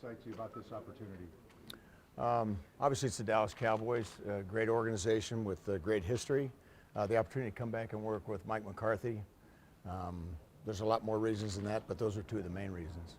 excites you about this opportunity? Obviously, it's the Dallas Cowboys, a great organization with a great history. The opportunity to come back and work with Mike McCarthy. There's a lot more reasons than that, but those are two of the main reasons.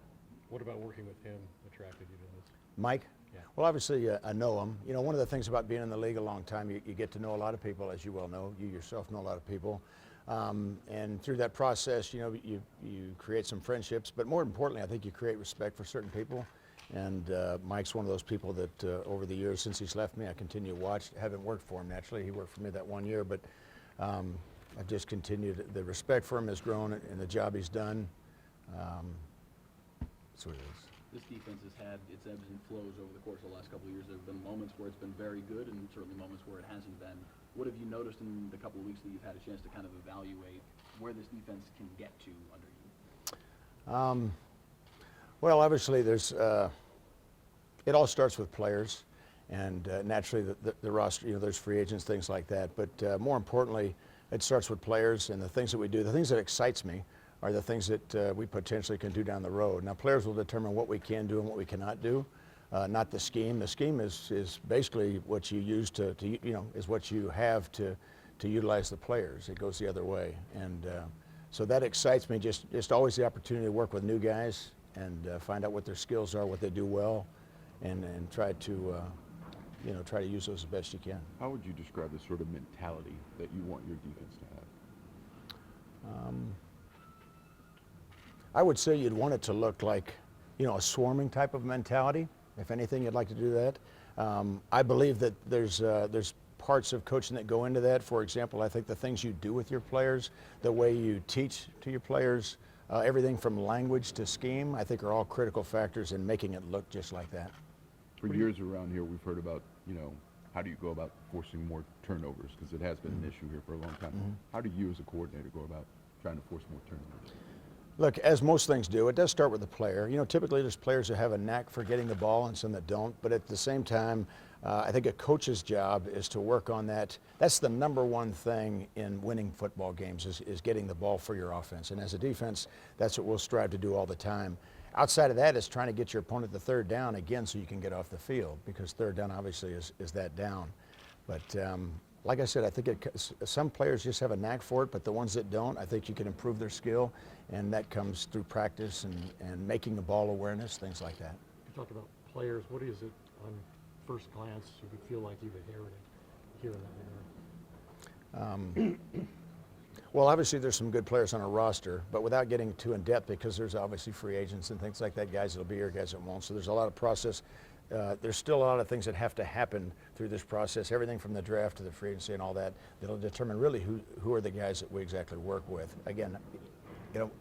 What about working with him attracted you to this? Mike? Yeah. Well, obviously, I know him. You know, one of the things about being in the league a long time, you get to know a lot of people, as you well know. You yourself know a lot of people. And through that process, you know, you create some friendships, but more importantly, I think you create respect for certain people. And Mike's one of those people that over the years since he's left me, I continue to watch. Haven't worked for him, naturally. He worked for me that 1 year, but I've just continued. The respect for him has grown and the job he's done. That's what it is. This defense has had its ebbs and flows over the course of the last couple of years. There have been moments where it's been very good and certainly moments where it hasn't been. What have you noticed in the couple of weeks that you've had a chance to kind of evaluate where this defense can get to under you? Well, obviously, it all starts with players, and naturally the roster, you know, there's free agents, things like that. But more importantly, it starts with players and the things that we do. The things that excites me are the things that we potentially can do down the road. Now, players will determine what we can do and what we cannot do, not the scheme. The scheme is basically what you use to you know, is what you have to utilize the players. It goes the other way, and so that excites me. Just always the opportunity to work with new guys and find out what their skills are, what they do well, and try to you know, try to use those as best you can. How would you describe the sort of mentality that you want your defense to have? I would say you'd want it to look like, you know, a swarming type of mentality. If anything, you'd like to do that. I believe that there's parts of coaching that go into that. For example, I think the things you do with your players, the way you teach to your players, everything from language to scheme, I think are all critical factors in making it look just like that. For years around here, we've heard about, you know, how do you go about forcing more turnovers? Because it has been an issue here for a long time. How do you as a coordinator go about trying to force more turnovers? Look, as most things do, it does start with the player. You know, typically there's players who have a knack for getting the ball and some that don't, but at the same time, I think a coach's job is to work on that. That's the number one thing in winning football games is getting the ball for your offense. And as a defense, that's what we'll strive to do all the time. Outside of that is trying to get your opponent to third down again so you can get off the field, because third down obviously is that down. But like I said, I think some players just have a knack for it, but the ones that don't, I think you can improve their skill, and that comes through practice and making the ball awareness, things like that. You talked about players. What is it on first glance you could feel like you've inherited here in that area? Well, obviously there's some good players on our roster, but without getting too in depth, because there's obviously free agents and things like that, guys that'll be here, guys that won't. So there's a lot of process. There's still a lot of things that have to happen through this process, everything from the draft to the free agency and all that, that'll determine really who are the guys that we exactly work with. Again,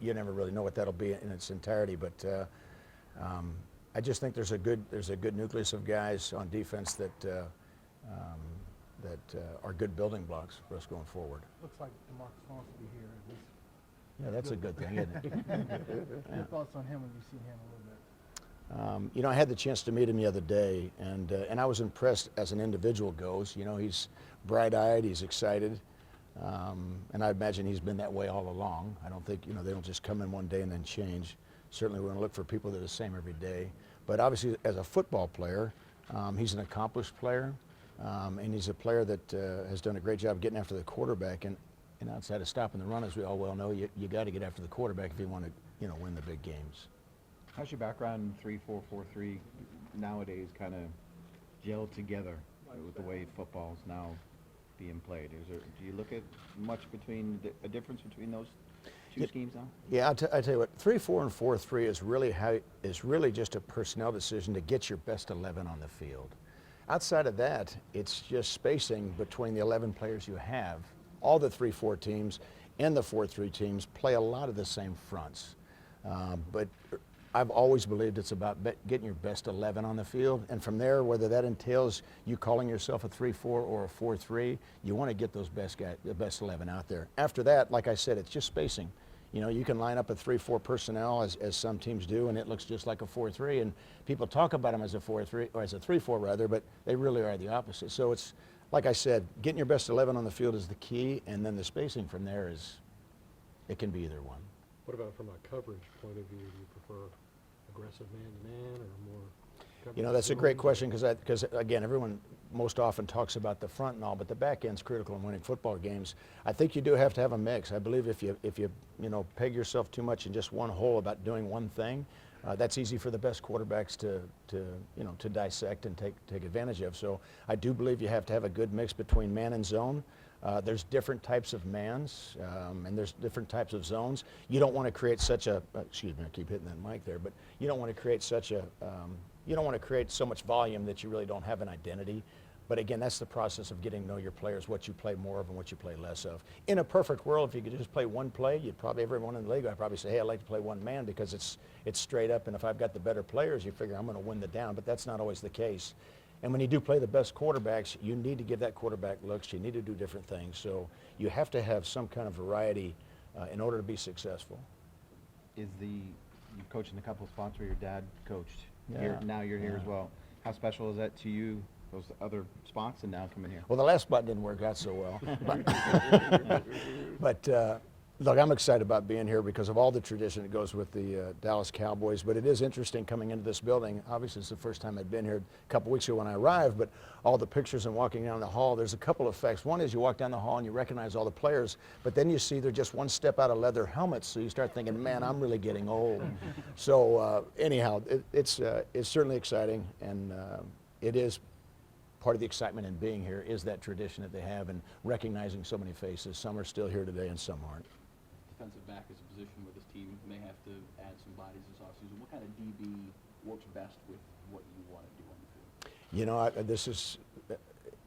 you never really know what that'll be in its entirety, but I just think there's a good nucleus of guys on defense that are good building blocks for us going forward. Looks like Demarcus wants to be here. Yeah, that's a good thing, isn't it? Your thoughts on him when you've seen him a little bit? You know, I had the chance to meet him the other day, and I was impressed as an individual goes. You know, he's bright-eyed, he's excited, and I imagine he's been that way all along. I don't think, you know, they don't just come in one day and then change. Certainly we're going to look for people that are the same every day. But obviously, as a football player, he's an accomplished player, and he's a player that has done a great job getting after the quarterback. And outside of stopping the run, as we all well know, you got to get after the quarterback if you want to, you know, win the big games. How's your background in 3-4-4-3 nowadays kind of gelled together with the way football's now being played? Do you look at much a difference between those two schemes now? Yeah, I tell you what, 3-4 and 4-3 is really just a personnel decision to get your best 11 on the field. Outside of that, it's just spacing between the 11 players you have. All the 3-4 teams and the 4-3 teams play a lot of the same fronts, but I've always believed it's about getting your best 11 on the field, and from there, whether that entails you calling yourself a 3-4 or a 4-3, you want to get those the best 11 out there. After that, like I said, it's just spacing. You know, you can line up a 3-4 personnel as some teams do, and it looks just like a 4-3, and people talk about them as a 4-3 or as a 3-4 rather, but they really are the opposite. So it's like I said, getting your best 11 on the field is the key, and then the spacing from there it can be either one. What about from a coverage point of view? Do you prefer aggressive man-to-man or more Cut You know, back that's a to great the- question because again, everyone most often talks about the front and all, but the back end's critical in winning football games. I think you do have to have a mix. I believe if you peg yourself too much in just one hole about doing one thing, that's easy for the best quarterbacks to dissect and take advantage of. So I do believe you have to have a good mix between man and zone. There's different types of mans, and there's different types of zones. You don't want to create such a, excuse me, I keep hitting that mic there, but you don't want to create such a, you don't want to create so much volume that you really don't have an identity. But again, that's the process of getting to know your players, what you play more of and what you play less of. In a perfect world, if you could just play one play, you'd probably, everyone in the league, I'd probably say, hey, I'd like to play one man because it's straight up, and if I've got the better players, you figure I'm going to win the down, but that's not always the case. And when you do play the best quarterbacks, you need to give that quarterback looks, you need to do different things. So you have to have some kind of variety in order to be successful. You're coaching a couple of spots where your dad coached. Yeah. Here, now you're here as Yeah. well. How special is that to you, those other spots, and now coming here? Well, the last spot didn't work out so well. But look, I'm excited about being here because of all the tradition that goes with the Dallas Cowboys. But it is interesting coming into this building. Obviously, it's the first time I'd been here a couple weeks ago when I arrived, but all the pictures and walking down the hall, there's a couple of effects. One is you walk down the hall and you recognize all the players, but then you see they're just one step out of leather helmets, so you start thinking, man, I'm really getting old. So anyhow, it's certainly exciting, and it is part of the excitement in being here is that tradition that they have and recognizing so many faces. Some are still here today and some aren't. Defensive back is a position where this team may have to add some bodies this offseason. What kind of DB works best with what you want to do on the field? You know, this is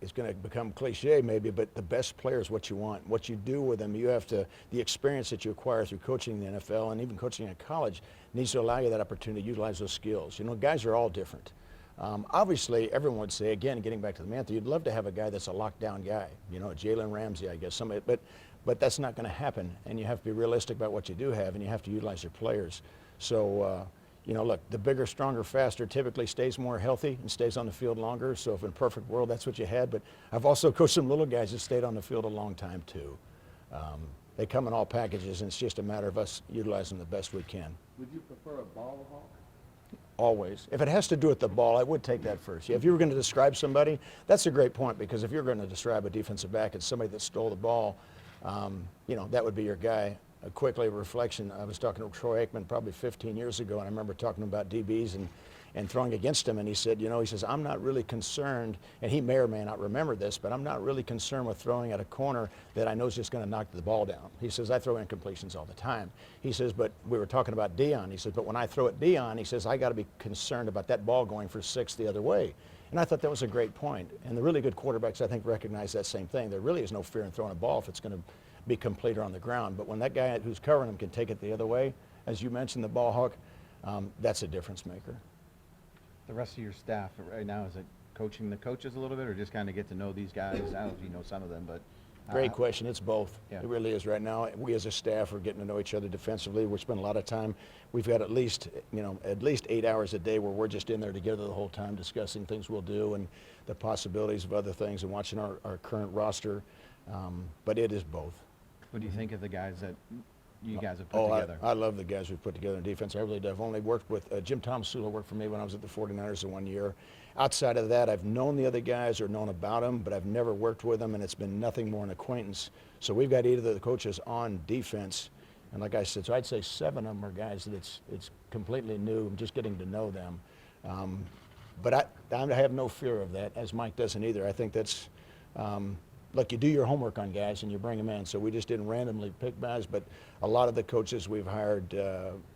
it's going to become cliche maybe, but the best player is what you want. What you do with them, you have to, the experience that you acquire through coaching in the NFL and even coaching at college needs to allow you that opportunity to utilize those skills. You know, guys are all different. Obviously, everyone would say, again, getting back to the mantle, you'd love to have a guy that's a lockdown guy, you know, Jalen Ramsey, I guess, somebody, but that's not going to happen, and you have to be realistic about what you do have, and you have to utilize your players. So, you know, look, the bigger, stronger, faster typically stays more healthy and stays on the field longer, so if in a perfect world, that's what you had, but I've also coached some little guys that stayed on the field a long time, too. They come in all packages, and it's just a matter of us utilizing them the best we can. Would you prefer a ball hawk? Always. If it has to do with the ball, I would take that first. Yeah, if you were going to describe somebody, that's a great point, because if you're going to describe a defensive back as somebody that stole the ball, you know, that would be your guy. Quickly, a reflection, I was talking to Troy Aikman probably 15 years ago, and I remember talking about DBs and throwing against him, and he said, you know, he says, I'm not really concerned, and he may or may not remember this, but I'm not really concerned with throwing at a corner that I know is just going to knock the ball down. He says, I throw incompletions all the time. He says, but we were talking about Dion. He says, but when I throw at Dion, he says, I got to be concerned about that ball going for 6 the other way. And I thought that was a great point. And the really good quarterbacks, I think, recognize that same thing. There really is no fear in throwing a ball if it's going to be complete or on the ground. But when that guy who's covering him can take it the other way, as you mentioned, the ball hawk, that's a difference maker. The rest of your staff right now, is it coaching the coaches a little bit, or just kind of get to know these guys? I don't know if you know some of them, but Great question. It's both. Yeah. It really is right now. We as a staff are getting to know each other defensively. We spend a lot of time. We've got at least 8 hours a day where we're just in there together the whole time discussing things we'll do and the possibilities of other things and watching our current roster. But it is both. what do you think of the guys that you guys have put together? I love the guys we've put together in defense. I really do. I've only worked with Jim Tomsula worked for me when I was at the 49ers in 1 year. Outside of that, I've known the other guys or known about them, but I've never worked with them, and it's been nothing more an acquaintance. So we've got 8 of the coaches on defense, and like I said, so I'd say 7 of them are guys that it's completely new. I'm just getting to know them. But I have no fear of that, as Mike doesn't either. I think that's, look, you do your homework on guys and you bring them in. So we just didn't randomly pick guys, but a lot of the coaches we've hired,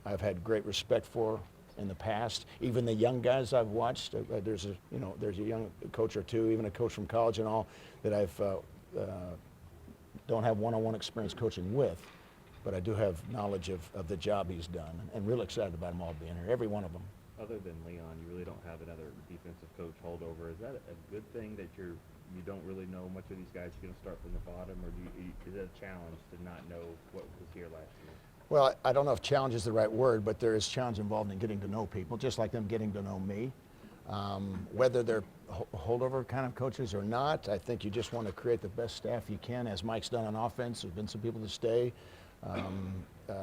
I've had great respect for in the past. Even the young guys I've watched, there's a young coach or two, even a coach from college and all, that I've don't have one-on-one experience coaching with, but I do have knowledge of the job he's done, and real excited about them all being here, every one of them. Other than Leon, you really don't have another defensive coach holdover. Is that a good thing that you don't really know much of these guys? You're going to start from the bottom, or is it a challenge to not know what was here last year? Well, I don't know if challenge is the right word, but there is challenge involved in getting to know people, just like them getting to know me. Whether they're holdover kind of coaches or not, I think you just want to create the best staff you can, as Mike's done on offense. There's been some people that stay.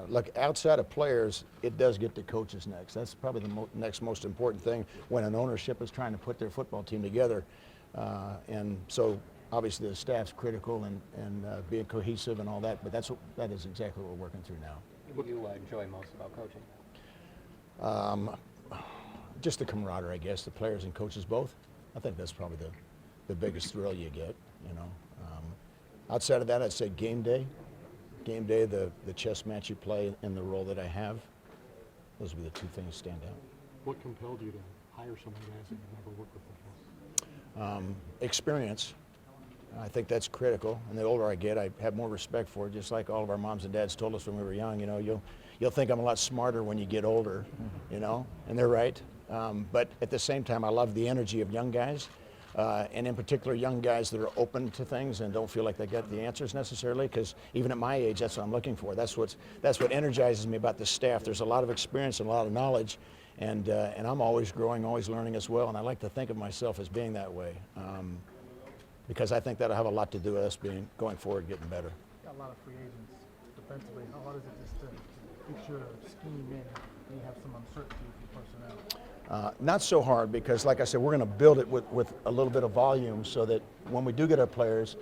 look, outside of players, it does get to coaches next. That's probably the next most important thing when an ownership is trying to put their football team together. And so obviously the staff's critical and being cohesive and all that, but that is exactly what we're working through now. What do you enjoy most about coaching? Just the camaraderie, I guess, the players and coaches both. I think that's probably the biggest thrill you get, you know. Outside of that, I'd say game day. Game day, the chess match you play and the role that I have. Those would be the two things that stand out. What compelled you to hire someone guys that you've never worked with before? Experience. I think that's critical. And the older I get, I have more respect for it, just like all of our moms and dads told us when we were young. You know, you'll think I'm a lot smarter when you get older, you know, and they're right. But at the same time, I love the energy of young guys. And in particular, young guys that are open to things and don't feel like they got the answers necessarily, because even at my age, that's what I'm looking for. That's what energizes me about the staff. There's a lot of experience and a lot of knowledge, and I'm always growing, always learning as well, and I like to think of myself as being that way, because I think that'll have a lot to do with us going forward, getting better. Got a lot of free agents defensively. How hard is it just to fix your scheme in and you have some uncertainty with your personnel? Not so hard, because like I said, we're going to build it with a little bit of volume so that when we do get our players,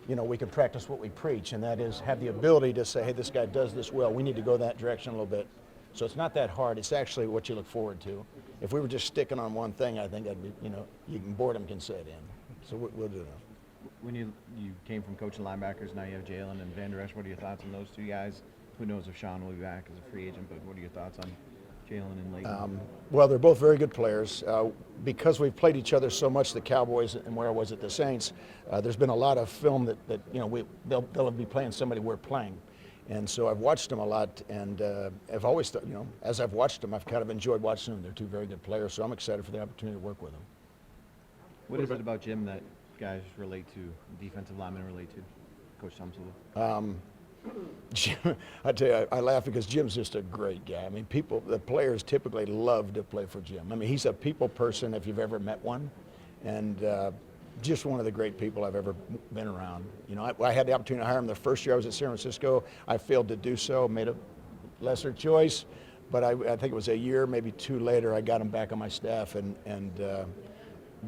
you know, we can practice what we preach, and that is have the ability to say, hey, this guy does this well. We need to go that direction a little bit. So it's not that hard. It's actually what you look forward to. If we were just sticking on one thing, I think that'd be, you know, boredom can set in. So we'll do that. When you came from coaching linebackers, now you have Jalen and Van Der Esch. What are your thoughts on those two guys? Who knows if Sean will be back as a free agent, but what are your thoughts on Jalen and Leighton? Well, they're both very good players. Because we've played each other so much, the Cowboys and where I was at the Saints, there's been a lot of film that you know, they'll be playing somebody we're playing. And so I've watched them a lot, and I've always, you know, as I've watched them, I've kind of enjoyed watching them. They're two very good players, so I'm excited for the opportunity to work with them. What is it about Jim that guys relate to, defensive linemen relate to, Coach Thompson? Jim, I tell you, I laugh because Jim's just a great guy. I mean, the players typically love to play for Jim. I mean, he's a people person if you've ever met one, and just one of the great people I've ever been around. You know, I had the opportunity to hire him the first year I was at San Francisco. I failed to do so, made a lesser choice, but I think it was a year, maybe two later, I got him back on my staff, and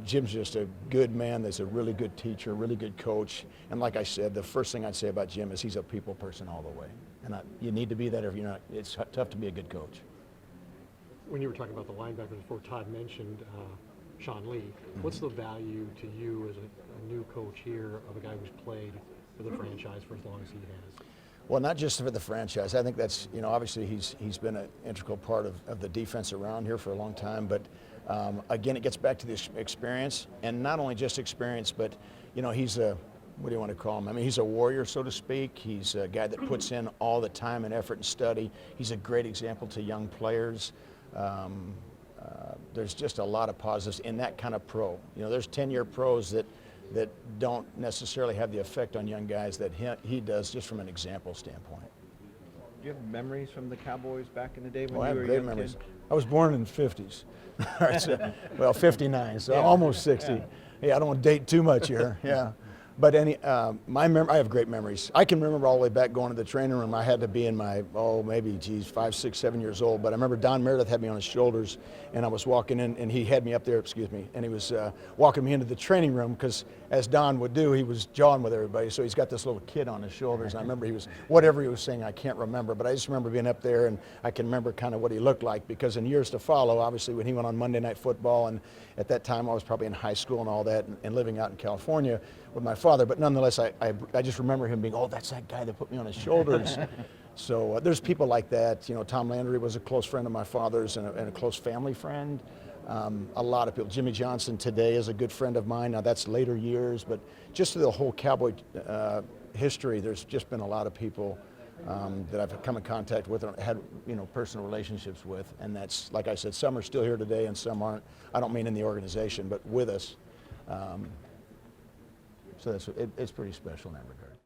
Jim's just a good man. That's a really good teacher, really good coach. And like I said, the first thing I'd say about Jim is he's a people person all the way. And you need to be that if you're not. It's tough to be a good coach. When you were talking about the linebackers before, Todd mentioned Sean Lee. What's the value to you as a new coach here of a guy who's played for the franchise for as long as he has? Well, not just for the franchise. I think that's, you know, obviously he's been an integral part of the defense around here for a long time. But again, it gets back to this experience, and not only just experience, but you know, he's a, what do you want to call him? I mean, he's a warrior, so to speak. He's a guy that puts in all the time and effort and study. He's a great example to young players. There's just a lot of positives in that kind of pro. You know, there's 10-year pros that don't necessarily have the effect on young guys that he does, just from an example standpoint. Do you have memories from the Cowboys back in the day when I you have were a great young memories. kid? I was born in the 50s. All right, so, well, 59, so I'm almost 60. Yeah, I don't want to date too much here. Yeah. But I have great memories. I can remember all the way back going to the training room. I had to be in my, maybe, 5, 6, 7 years old. But I remember Don Meredith had me on his shoulders, and I was walking in, and he had me up there, and he was walking me into the training room, because as Don would do, he was jawing with everybody. So he's got this little kid on his shoulders. And I remember whatever he was saying, I can't remember. But I just remember being up there, and I can remember kind of what he looked like, because in years to follow, obviously, when he went on Monday Night Football, and at that time I was probably in high school and all that, and living out in California with my father, but nonetheless, I just remember him being, that's that guy that put me on his shoulders. So there's people like that. You know, Tom Landry was a close friend of my father's and a close family friend. A lot of people. Jimmy Johnson today is a good friend of mine. Now that's later years, but just through the whole Cowboy history, there's just been a lot of people that I've come in contact with and had, you know, personal relationships with. And that's, like I said, some are still here today and some aren't. I don't mean in the organization, but with us. So it's pretty special in that regard.